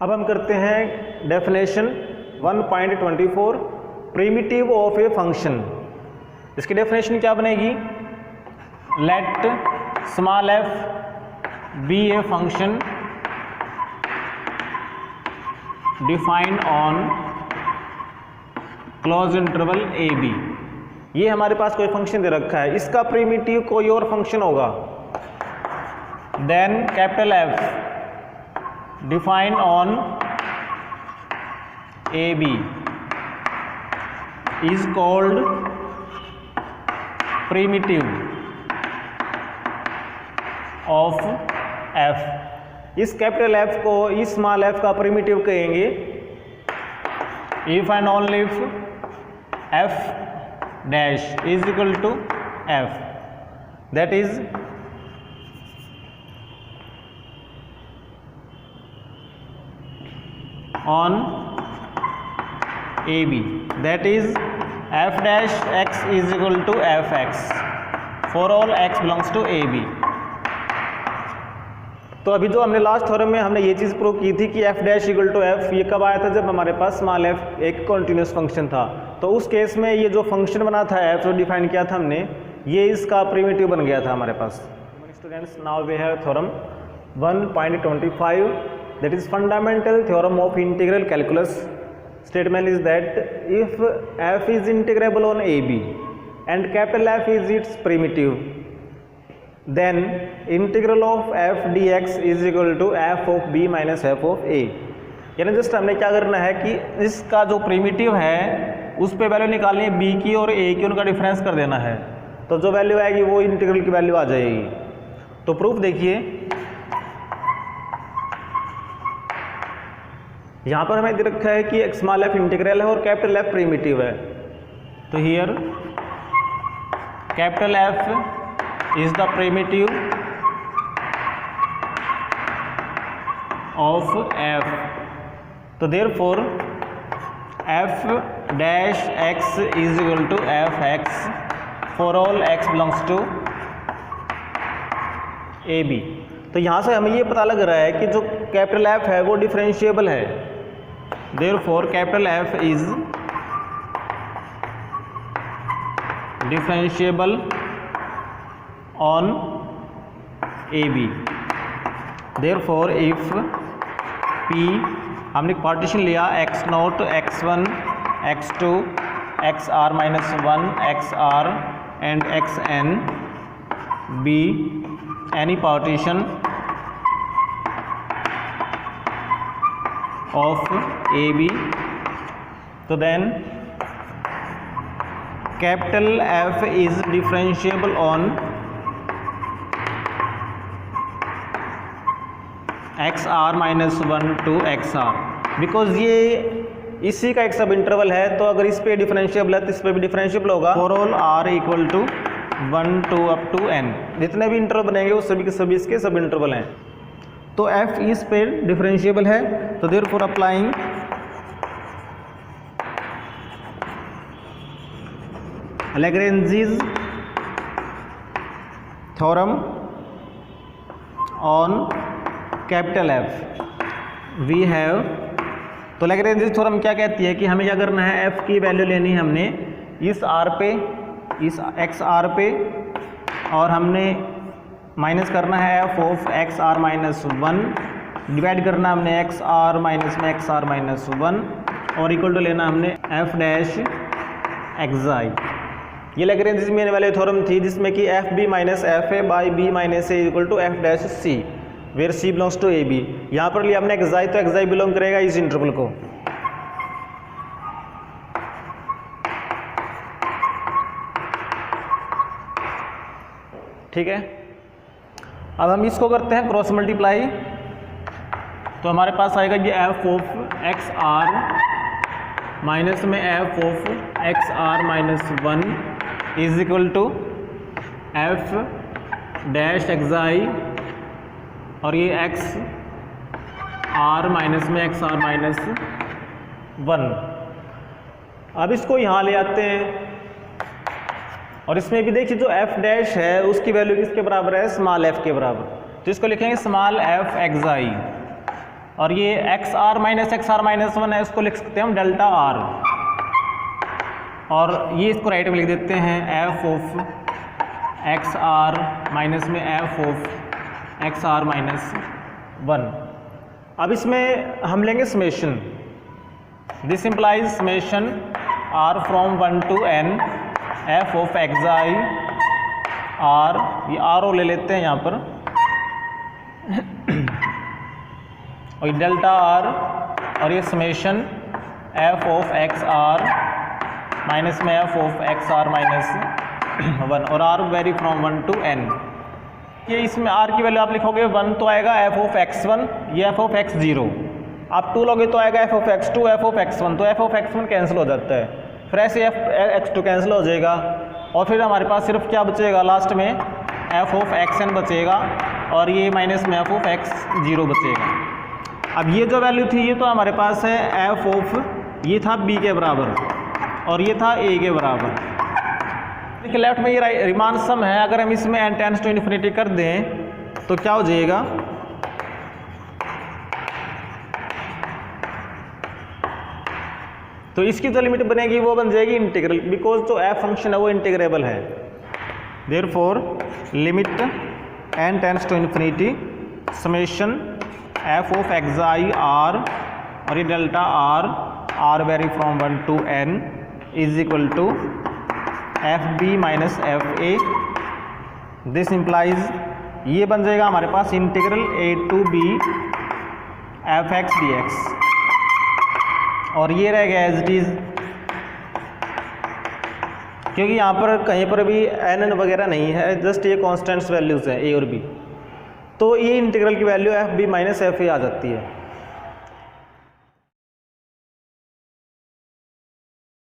अब हम करते हैं definition 1.24 primitive of a function. इसकी डेफिनेशन क्या बनेगी? Let small f be a function defined on close interval A B. ये हमारे पास कोई फंक्शन दे रखा है, इसका प्रिमिटिव कोई और फंक्शन होगा, then capital F defined on A B is called primitive of f। इस कैपिटल F को इस स्मॉल f का प्रिमिटिव कहेंगे if and only if f dash is equal to f, that is on AB, that is f dash x is equal to fx for all x belongs to AB। तो अभी जो हमने last theorem में हमने ये चीज़ prove की थी कि f dash equal to f, ये कब आया था? जब हमारे पास स्मॉल f एक कॉन्टिन्यूस फंक्शन था। तो उस केस में ये जो फंक्शन बना था f जो डिफाइन किया था हमने, ये इसका प्रिमिटिव बन गया था हमारे पास। Students, now we have theorem 1.25, that is fundamental theorem of integral calculus। Statement is that if f is integrable on AB and capital F is its primitive, then integral of f dx is equal to f of b minus f of a। यानी just हमने क्या करना है कि इसका जो primitive है उस पे वैल्यू निकालनी है b की और a की, उनका डिफरेंस कर देना है, तो जो वैल्यू आएगी वो इंटीग्रल की वैल्यू आ जाएगी। तो प्रूफ देखिए, यहाँ पर हमें दे रखा है कि एक स्मॉल f इंटीग्रल है और कैपिटल F प्रिमिटिव है। तो here capital F is the primitive of f। तो therefore f dash x is equal to f x for all x belongs to A B. तो यहाँ से हमें ये पता लग रहा है कि जो कैपिटल F है वो डिफरेंशिएबल है। Therefore capital F is differentiable on AB। Therefore if P हमने पार्टीशन लिया x note x1 x2 xr minus 1 xr and xn be any partition of AB, तो then capital F is differentiable on xr minus 1 to xr, because ये इसी का एक सब interval है, तो अगर इस पे डिफरेंशिएबल है तो इस पे भी डिफरेंशिएबल होगा। For all r equal to 1 to up to n, जितने भी इंटरवल बनेंगे वो सभी के सभी इसके सब इंटरवल हैं। तो f इस पे डिफरेंशिएबल है, तो therefore applying Lagrange's theorem on capital F we have. तो लैग्रेंजीज थ्योरम क्या कहती है कि हमें क्या करना है, f की वैल्यू लेनी है हमने इस r पे, इस xr पे, और हमने माइनस करना है f of x are minus 1, divide करना हमने एक्स आर माइनस में एक्स आर माइनस 1, और इक्वल टू लेना हमने f डैश एक्स आई। ये लैग्रेंज मीन वाले थ्योरम थी जिसमें कि F B minus F A by B minus A equal to F dash C, where C belongs to A B. यहाँ पर लिया हमने एक्स आई, तो एक्स आई बिलोंग करेगा इस इंटरवल को। ठीक है, अब हम इसको करते हैं क्रॉस मल्टीप्लाई। तो हमारे पास आएगा ये f of x are minus में f of x are minus 1 is equal to F dash x i, और ये एक्स आर माइनस में एक्स आर माइनस 1। अब इसको यहाँ ले आते हैं, और इसमें भी देखिए जो एफ डैश है उसकी वैल्यू किसके बराबर है, स्मॉल एफ के बराबर। तो इसको लिखेंगे स्मॉल एफ एक्स आई और ये एक्स आर माइनस 1 है, इसको लिख सकते हैं हम डेल्टा आर, और ये इसको राइट में लिख देते हैं f of x are minus में f of x are minus 1। अब इसमें हम लेंगे summation, this implies summation r from 1 to n f of x i r, ये आर ओ ले लेते हैं यहाँ पर, और ये डेल्टा आर, और ये summation f of x are minus में f of x are minus 1, और r vary from 1 to n। ये इसमें आर की वैल्यू आप लिखोगे 1 तो आएगा एफ ऑफ x1, ये एफ ऑफ x0, आप 2 लोगे तो आएगा F of x2, F of x1, तो एफ ऑफ x1 कैंसिल हो जाता है, फिर ऐसे एफ x2 कैंसिल हो जाएगा, और फिर हमारे पास सिर्फ क्या बचेगा लास्ट में एफ ऑफ xn बचेगा, और ये माइनस में एफ ऑफ x0 बचेगा। अब ये जो वैल्यू थी ये तो हमारे पास है एफ ऑफ, ये था b के बराबर और ये था a के बराबर। देखिए लेफ्ट में ये रिमान सम है, अगर हम इसमें n टेंड्स टू इन्फिनिटी कर दें तो क्या हो जाएगा, तो इसकी जो लिमिट बनेगी वो बन जाएगी इंटीग्रल, बिकॉज जो f फंक्शन है वो इंटीग्रेबल है। Therefore limit n tends to infinity summation f of x i r, और ये delta r, r vary from 1 to n is equal to f B minus F a. This implies, ये बन जाएगा हमारे पास integral a to b f x d x, और ये रह गया एज इट इज, क्योंकि यहाँ पर कहीं पर भी एन वगैरह नहीं है, जस्ट ये कॉन्स्टेंट्स वैल्यूज हैं ए और बी, तो ये इंटीग्रल की value f B minus F a आ जाती है।